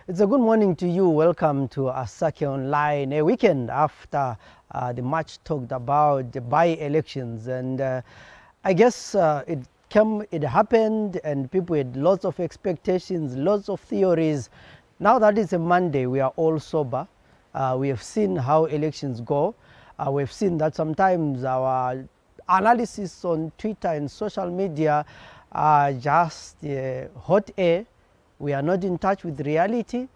It's a good morning to you. Welcome to Asake Online, a weekend after the much talked about the by-elections. And I guess it happened and people had lots of expectations, lots of theories. Now that it's a Monday, we are all sober. We have seen how elections go. We've seen that sometimes our analysis on Twitter and social media are just hot air. We are not in touch with reality,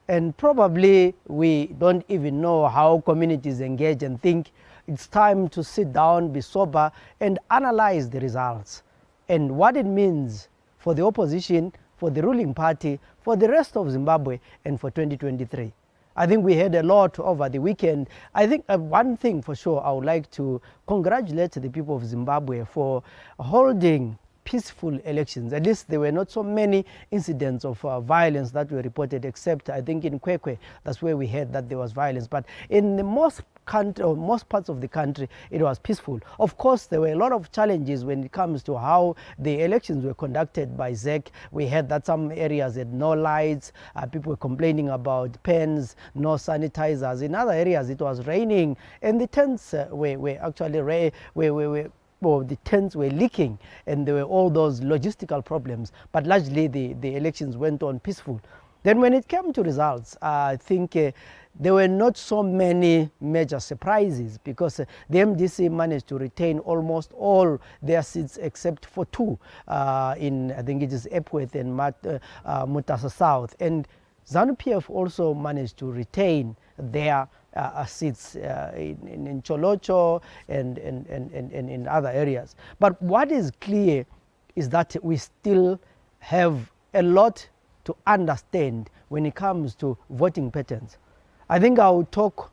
and probably we don't even know how communities engage and think. It's time to sit down, be sober, and analyze the results and what it means for the opposition, for the ruling party, for the rest of Zimbabwe, and for 2023. I think we had a lot over the weekend. I think one thing for sure, I would like to congratulate the people of Zimbabwe for holding peaceful elections. At least there were not so many incidents of violence that were reported, except I think in Kwekwe, that's where we heard that there was violence. But in the most parts of the country, it was peaceful. Of course, there were a lot of challenges when it comes to how the elections were conducted by ZEC. We heard that some areas had no lights, people were complaining about pens, no sanitizers. In other areas, it was raining, and the tents were actually the tents were leaking, and there were all those logistical problems. But largely, the elections went on peaceful. Then when it came to results, I think there were not so many major surprises, because the MDC managed to retain almost all their seats except for two in, I think it is Epworth and Mutasa South. And ZANU-PF also managed to retain their seats in Cholocho and in other areas. But what is clear is that we still have a lot to understand when it comes to voting patterns. I think I will talk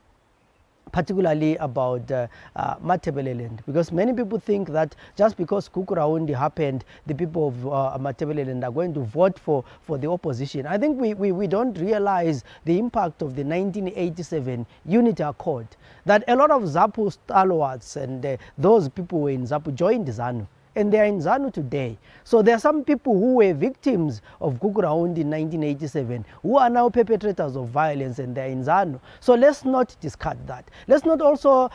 particularly about Ndebele land, because many people think that just because Kukuraundi happened, the people of Ndebele land are going to vote for the opposition. I think we don't realize the impact of the 1987 Unity Accord, that a lot of ZAPU stalwarts and those people who were in ZAPU joined ZANU. And they are in ZANU today. So there are some people who were victims of Kukuraundi in 1987 who are now perpetrators of violence, and they are in ZANU. So let's not discard that. Let's not also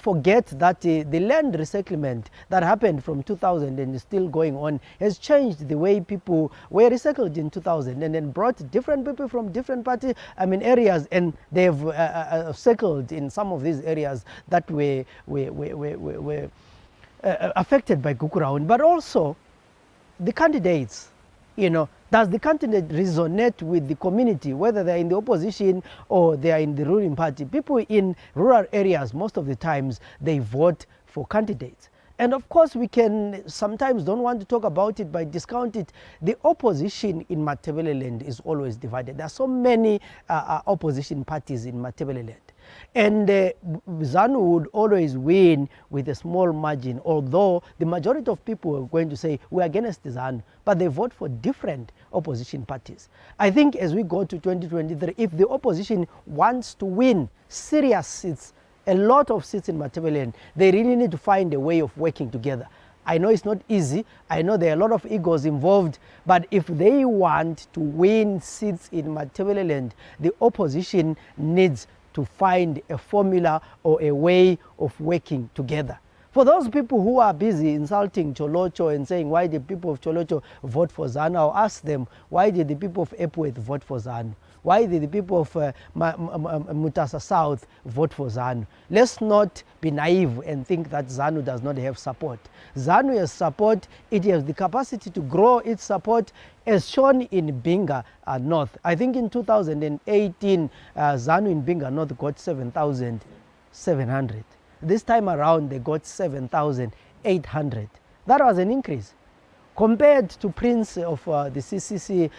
forget that the land resettlement that happened from 2000 and is still going on has changed the way people were resettled in 2000, and then brought different people from different areas, and they've settled in some of these areas that were affected by Kukuraundi. But also the candidates, does the candidate resonate with the community, whether they're in the opposition or they are in the ruling party? People in rural areas, most of the times, they vote for candidates. And of course, we can sometimes don't want to talk about it, but discount it. The opposition in Ndebele land is always divided. There are so many opposition parties in Ndebele land. And ZANU would always win with a small margin, although the majority of people are going to say we're against ZANU, but they vote for different opposition parties. I think as we go to 2023, if the opposition wants to win serious seats, a lot of seats in Ndebele land, they really need to find a way of working together. I know it's not easy. I know there are a lot of egos involved, but if they want to win seats in Ndebele land, the opposition needs to find a formula or a way of working together. For those people who are busy insulting Cholocho and saying, why did people of Cholocho vote for ZANU? I'll ask them, why did the people of Epworth vote for ZANU? Why did the people of Mutasa South vote for ZANU? Let's not be naive and think that ZANU does not have support. ZANU has support. It has the capacity to grow its support, as shown in Binga North. I think in 2018, ZANU in Binga North got 7,700. This time around, they got 7,800. That was an increase. Compared to Prince of the CCC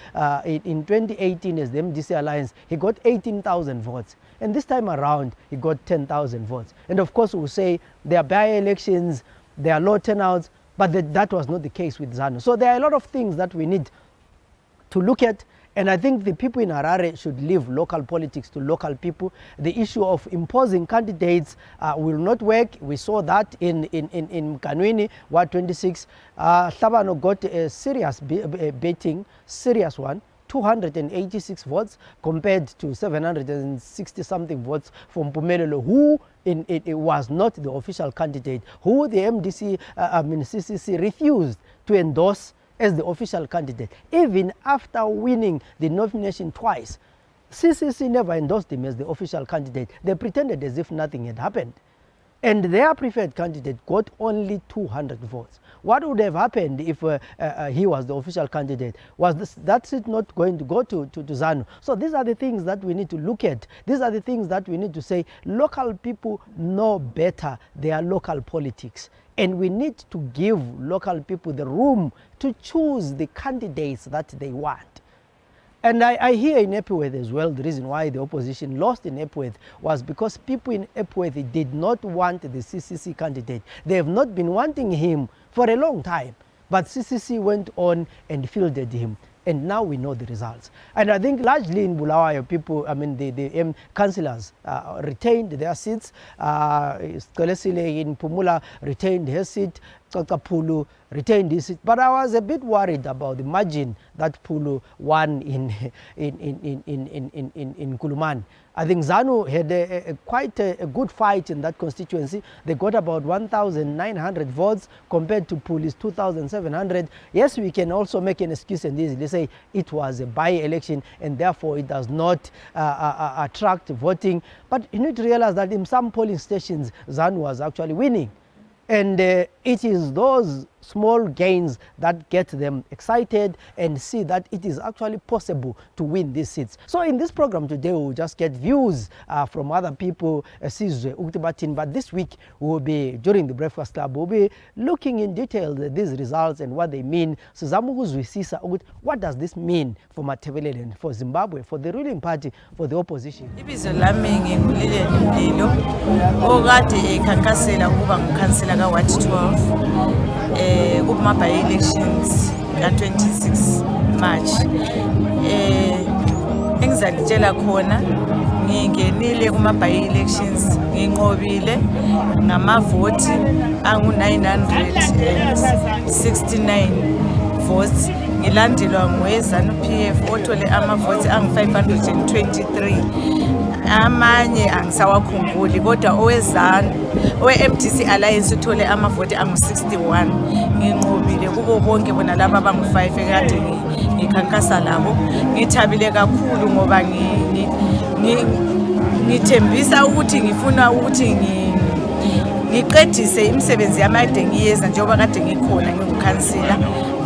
in 2018 as the MDC Alliance, he got 18,000 votes. And this time around, he got 10,000 votes. And of course, we'll say there are by-elections, there are low turnouts, but that was not the case with ZANU. So there are a lot of things that we need to look at. And I think the people in Harare should leave local politics to local people. The issue of imposing candidates will not work. We saw that in Kanwini, Ward 26. Hlabano got a serious baiting, serious one. 286 votes compared to 760 something votes from Mpumelelo, who it was not the official candidate, who the CCC refused to endorse as the official candidate. Even after winning the nomination twice, CCC never endorsed him as the official candidate. They pretended as if nothing had happened. And their preferred candidate got only 200 votes. What would have happened if he was the official candidate? That's it not going to go to ZANU? So these are the things that we need to look at. These are the things that we need to say. Local people know better their local politics. And we need to give local people the room to choose the candidates that they want. And I hear in Epworth as well, the reason why the opposition lost in Epworth was because people in Epworth did not want the CCC candidate. They have not been wanting him for a long time. But CCC went on and fielded him. And now we know the results. And I think largely in Bulawayo, people, the councillors retained their seats. Skolesile in Pumula retained his seat. Pulu retained his seat. But I was a bit worried about the margin that Pulu won in Kuluman. I think ZANU had quite a good fight in that constituency. They got about 1,900 votes compared to Puli's 2,700. Yes, we can also make an excuse and easily say it was a by-election and therefore it does not attract voting. But you need to realize that in some polling stations, ZANU was actually winning. And it is those small gains that get them excited and see that it is actually possible to win these seats. So in this program today, we'll just get views from other people, but this week we'll be, during the Breakfast Club, we'll be looking in detail at these results and what they mean. What does this mean for Ndebele and for Zimbabwe, for the ruling party, for the opposition? Ward 12 kuma by-elections ka-26 March. Engizalitshela khona ngingenile kuma by-elections nginqobile ngamavoti angu-969 votes, ngilandelwa ngoZANU PF othole amavoti angu-523. Amanye angisawakhumbuli kodwa oweZANU owe-MDC Alliance uthole amavoti angu-61. Nginqobile kubo bonke bona laba abangu-5 ekade ngikhankasa labo. Ngithabile kakhulu ngoba ngithembisa ukuthi ngifuna ukuthi ngiqedise imisebenzi yamade ngiyenza njengoba kade ngikhona ngingukhansila.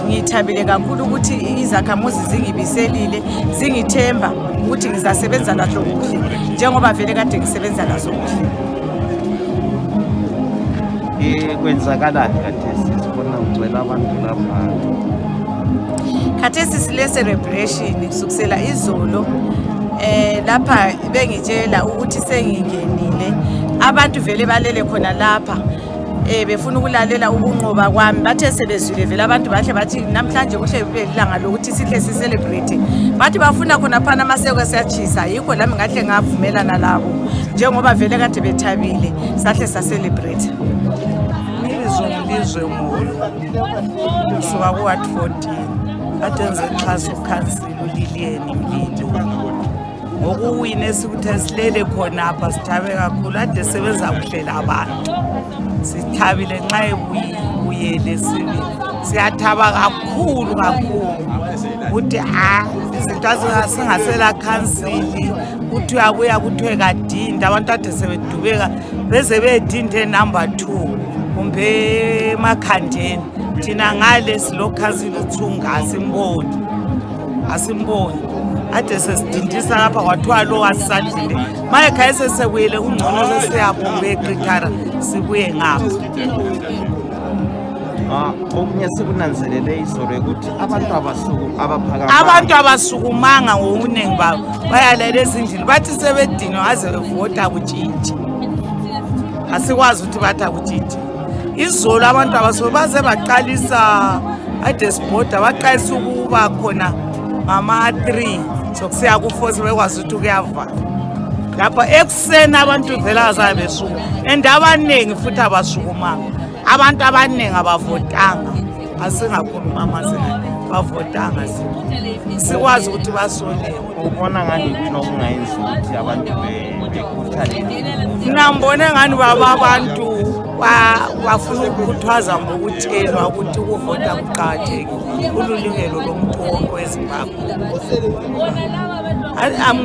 Ngithabile kakhulu ukuthi izakhamuzi zingibiselile, zingithemba ukuthi ngizasebenza lazo kuhle njengoba vele kade ngisebenza lazo kuhle. Kwenzakalani khathesi sibona ugcwele abantu lapha? Khathesi sile celebration kusukela izolo lapha bengitshela ukuthi sengingenile. Abantu vele balele khona lapha befuna ukulalela ukunqoba kwami. Bathe sebezwile vele abantu bahle bathi namhlanje kuhle ilanga lokuthi sihle sicelebrate. Bathi bafuna khona phana amaseko siyachisa, yikho lami ngahle ngavumelana nabo njengoba vele kade bethabile sahle sacelebrate. Ngizwe umholo kusuka ku Ward 14 adenze xhaso ukhansila uLilieni Mlindo ngokuwina esikuthi silele khona apha. Sithabe kakhulu, ade sebenza kuhlela abantu. Sithabile nxa ebuyele siyathaba kakhulu ukuthi izinto singasela khansili ukuthi uyabuya kuthiwe kadinda. Abantu ade sebedubeka beze bedinde number 2 kumbe emakhandeni. Thina ngale silokhansili uthunga asimboni ade sesidindisa lapha kwathiwa lo wasandile. Maye khaya sesebuyele ungcono sesiyabombe eqithara sibuye ngapha. Okunye sikunanzelele izolo ukuthi abantu abasukumanga ngobunengi babo bayalela ezindlini bathi sebedinwa ngaze bevota kutshintshi. Asikwazi ukuthi bathi akutshintshi. Izolo abantu abasuku baze baqalisa ade sibhoda baqalisa ukuba khona ngama-3 sokusiya ku-4 bekwazi ukuthi kuyavala. Lapha ekuseni abantu vele azabe besuku and abaningi futhi abasukumanga. Abantu abaningi abavotanga. Asingakhuluma amazinga. bavotanga sikwazi ukuthi basole. Ubona ngani kwinokungayenzi ukuthi abantu bekhuthalele? Nambone ngani baba abantu bafuna ukukhuthaza ngokutshelwa ukuthi ukuvota kuqakathekile kululungelo lomuntu wonke weZimbabwe.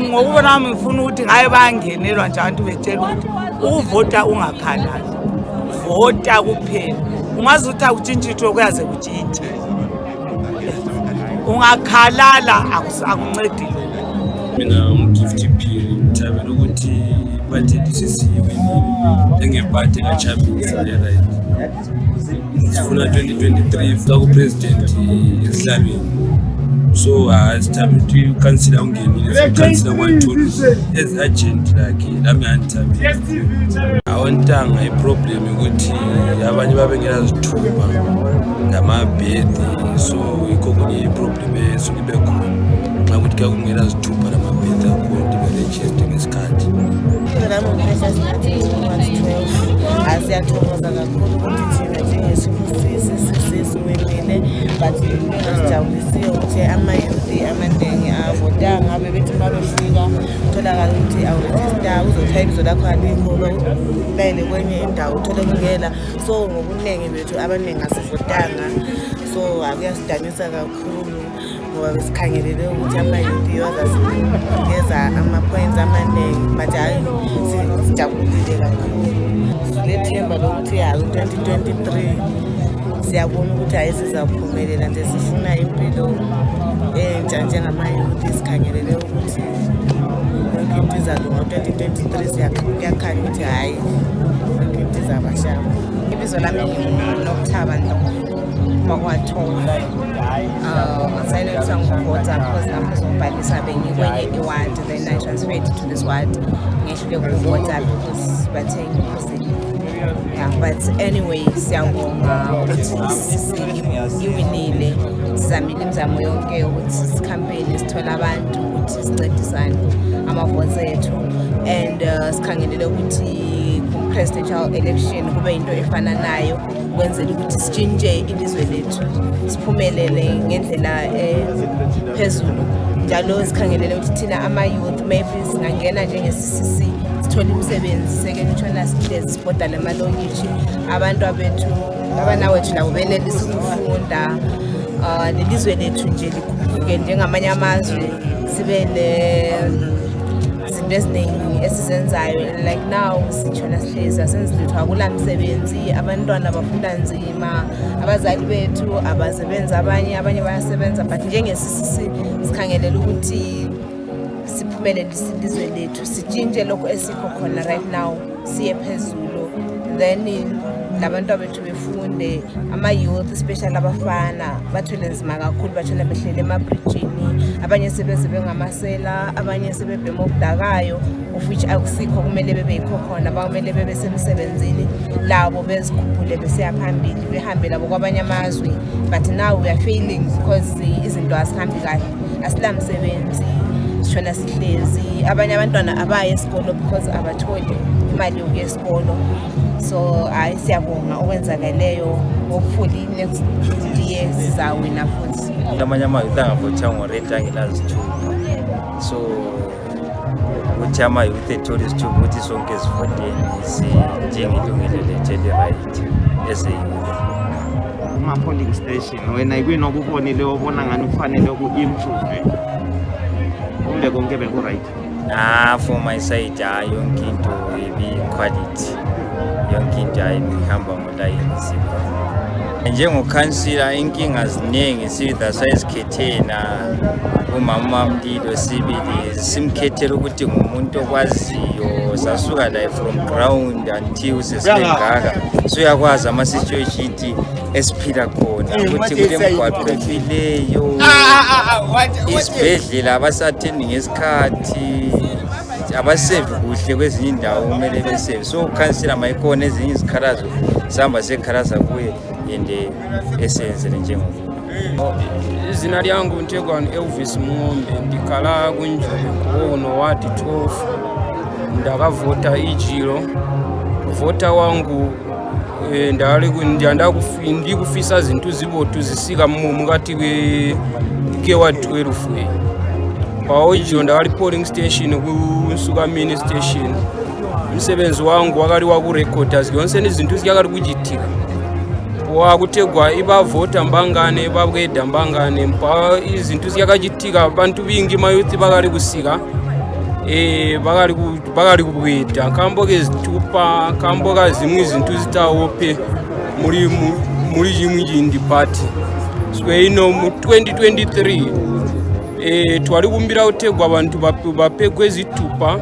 Ngokubona kwami ngifuna ukuthi ngaye bangenelwa nje abantu betshela ukuthi ukuvota ungakhalali, vota kuphela. Ungazi ukuthi akutshintshithwe kuyaze kutshintshe, ungakhalala akuncedi. Mina ngigift phiri ngithabela ukuthi party lisisiwe njengeparty kaChamisa right. Sifuna 2023 fika kupresident esihlabeni. So asithabe ukuthi ukansila ungenile, ukansila kwathula as agent lakhe lami angithabela. Awuntanga iproblem ukuthi abanye babengela zithupha ngamabhethi, so ikho kunye iproblem esuke ibe khona xa ukuthi ke kungela zithupha namabhethi akho ndibe-register ngesikhathi. Nami ngiphesha isikhathi asiyathokoza kakhulu ukuthi thina njengesizwe but sijabulisiwe ukuthi amayuthi amaningi avotanga bebethi babefika utholakala ukuthi awurejista uzothatha ibizo lakho alikho bayele kwenye indawo uthole kungela. So ngobuningi bethu abaningi asivotanga, so akuyasidanisa kakhulu ngoba besikhangelele ukuthi amayuthi azasikeza ama-points amaningi, but hayi sijabulile kakhulu. Silethemba lokuthi hayi 2023 siyabona ukuthi hayi sizaphumelela nje, sifuna impilo entsha njengamayuthi, sikhangelele ukuthi yonke into izalunga. 2023 kuyakhanya ukuthi hayi yonke into izabashaba. Ibizo lami nginguNokuthaba Makwathola. Asayile ukuthi angivota because nami ngizobhalisa bengikwenye iward, then I transferred to this ward. Ngihlule ukuvota because bathengi ukuthi yeah, but anyway siyabonga ukuthi iwinile. Sizamile imizamo yonke ukuthi sikhampeni sithola abantu ukuthi sincedisane amavotes ethu, and sikhangelele ukuthi ku-presidential election kube into efana nayo ukwenzela ukuthi sitshintshe ilizwe lethu siphumelele ngendlela phezulu. Njalo sikhangelele ukuthi thina ama-youth maybe singangena njenge-CCC sithole imisebenzi, seke kutshona sihlezi sibhodala emalokitshi. Abantu abethu abanawethu labo benelisa ukufunda, lelizwe lethu nje likhuphuke njengamanye amazwe, sibe izinto eziningi esizenzayo. Like now sitshona sihlezi asenzilutho, akula msebenzi, abantwana bafunda nzima, abazali bethu abasebenza, abanye bayasebenza, but njenge-CCC sikhangelela ukuthi siphumelele ilizwe lethu, sitshintshe lokho esikho khona right now siye phezulu, then labantu abethu befunde. Ama-youth especially abafana bathwele nzima kakhulu, batshona behlele emabrijini, abanye sebeze bengamasela, abanye sebebhema okudakayo, of which akusikho kumele bebe yikho khona, bakumele bebe semsebenzini labo bezikhuphule besiya phambili, behambe labo kwabanye amazwe. But now we are failing because izinto azihambi kahle, asila msebenzi, sishona sihlezi. Abanye abantwana abaye esikolo because abatholi imali yokuya esikolo. So siyabonga okwenzakaleyo, hopefully next year sizawina futhi. Amanye amayuthi angavotha ngo-rate angenazithupha, so ukuthi amayuthi ethole isithupha ukuthi sonke sivoteni sinjengelungelo lethu eli-right ezeyuthi. Kuma-polling station wena kwinokubonile obona ngani kufanele ku-improve kumbe konke beku-right? For my side yonke into ibi-quality, yonke into ayihamba ngolayini sipha. Njengokhansila inkinga ziningi sitha sayisikhethena umama Mlilo sibili simkhethela ukuthi ngumuntu okwaziyo, sasuka la from ground until sesibengaka, so uyakwazi ama-situation esiphila khona ukuthi kule mgwaqo efileyo, isibhedlela abasathendi ngesikhathi, abasevi kuhle kwezinye indawo kumele besevi. So ukhansila mayikhona ezinye izikhalazo sihamba sekhalaza kuye ende esenzele njengomuntu. Izina lyangu Ntegwani Elvis Mngombe, ndikhala kunjulu kuno ward 12, ndakavota ijilo. Vota wangu ndikufisa zinthu zibotu zisika mukati kewa 12 paoicho ndakali polling station kusukamini station msebenzi wangu wakali wakurecordas yonse ni zinthu zikakali kuchitika wakutegwa ibavota mbangane babweda mbangane mpa izinthu zikakachitika abantu bingi mayuthi bakali kusika bakali kubweda kamboke zitupa kamboka zimwe zinthu zitawope muri chimwe chindi party so ino mu 2023 twali kumbira utegwa abantu bapegwe zitupa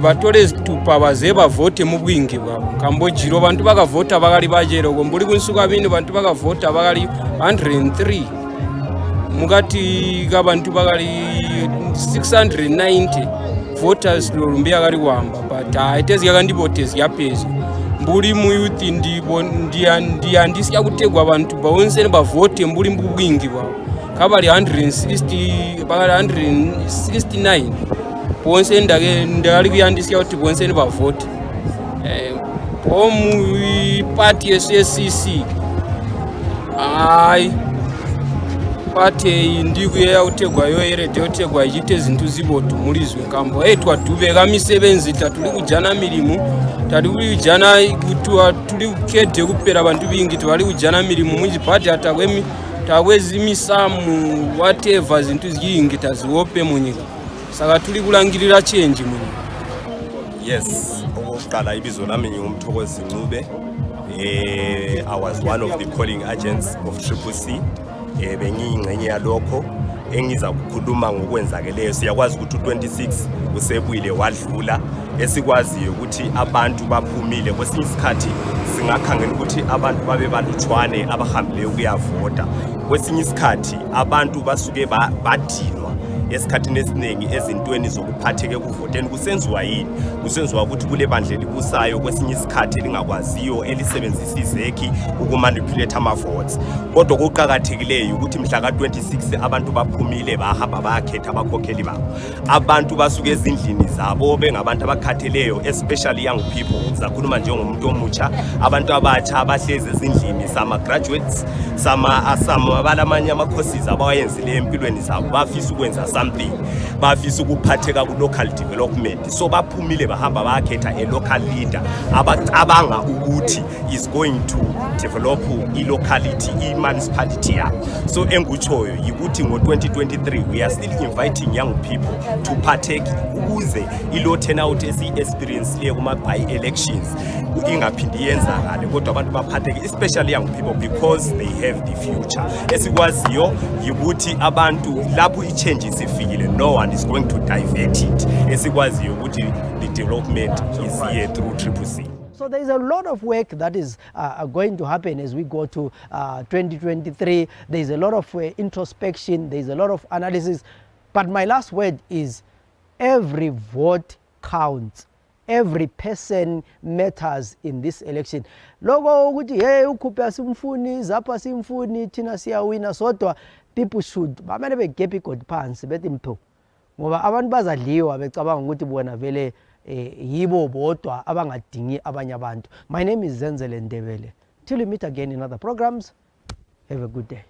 batole zitupa baze bavote mu bwingi bwabo kambojiro abantu bakavota bakali bajero mbuli kunsuka bini abantu bakavota bakali 103 mugati kabantu bakali 690 voters lumbia kali wamba but itezi yakandibotezi yapezi mbuli mu youth ndiyandisi yakutegwa abantu bawonse bavote mbuli mu bwingi bwabo kabali 160 bakali 169 ponse ndali kuyandisa kuti ponse ni bavote pomu party SSCC party ndikuyeya kutegwa yoerede yotegwa ichite zinthu zibotu mulizwe kambo twadubeka misebenzi tatuli kujana milimu tatuli kujana tuli kukede kupera abantu bingi twali kujana milimu muchipati atakwemi takwezimisamu whatever zinthu zingi taziwope munyika saka tuli kulangirira change munyika. Yes, okokuqala ibizo lami ngumthokozi Ncube. I was one of the polling agents of CCC. Bengiyingcenye yalokho engiza ukukhuluma ngokwenzakeleyo. Siyakwazi ukuthi 26 usebuyile wadlula esikwaziyo ukuthi abantu baphumile kwesinye isikhathi singakhangela ukuthi abantu babe balutshwane abahambileyo kuyavota kwesinye isikhathi abantu basuke badinwa esikhathini esiningi ezintweni zokuphatheke kuvoteni kusenziwa yini kusenziwa ukuthi kule bandla libusayo kwesinye isikhathi elingakwaziyo elisebenzisa izekhi ukumanipulate ama-votes kodwa okuqakathekileyo ukuthi mhla ka-26 abantu baphumile bahamba bayakhetha abakhokheli babo abantu basuke ezindlini zabo bengabantu abakhatheleyo especially young people zakhuluma njengomuntu omutsha abantu abatsha abahlezi ezindlini sama-graduates balamanye ama-courses abawayenzileyo empilweni zabo bafisa ukwenza something bafisa ukuphatheka ku-local development so baphumile bahamba bayakhetha a-local leader abacabanga ukuthi is going to develop i-locality i-municipality yabo so engutshoyo yikuthi ngo-2023 we are still inviting young people to partake ukuze ilo turnout esi-experience kuma-by-elections ingaphindi yenzakale kodwa abantu baphatheke especially young people because they have the future esikwaziyo yikuthi abantu lapho i-change isifikile no one is going to divert it esikwaziyo ukuthi the development is here through CCC. So there is a lot of work that is going to happen as we go to 2023. There is a lot of introspection, there is a lot of analysis. But my last word is every vote counts. Every person matters in this election. Logo ukuthi hey ukhupha simfuni zapha simfuni thina siyawina sodwa people should bamele begepe igodi phansi bethi mpho ngoba abantu bazadliwa becabanga ukuthi bona vele yibo bodwa abangadingi abanye abantu. My name is Zenzele Ndebele. Till we meet again in other programs, have a good day.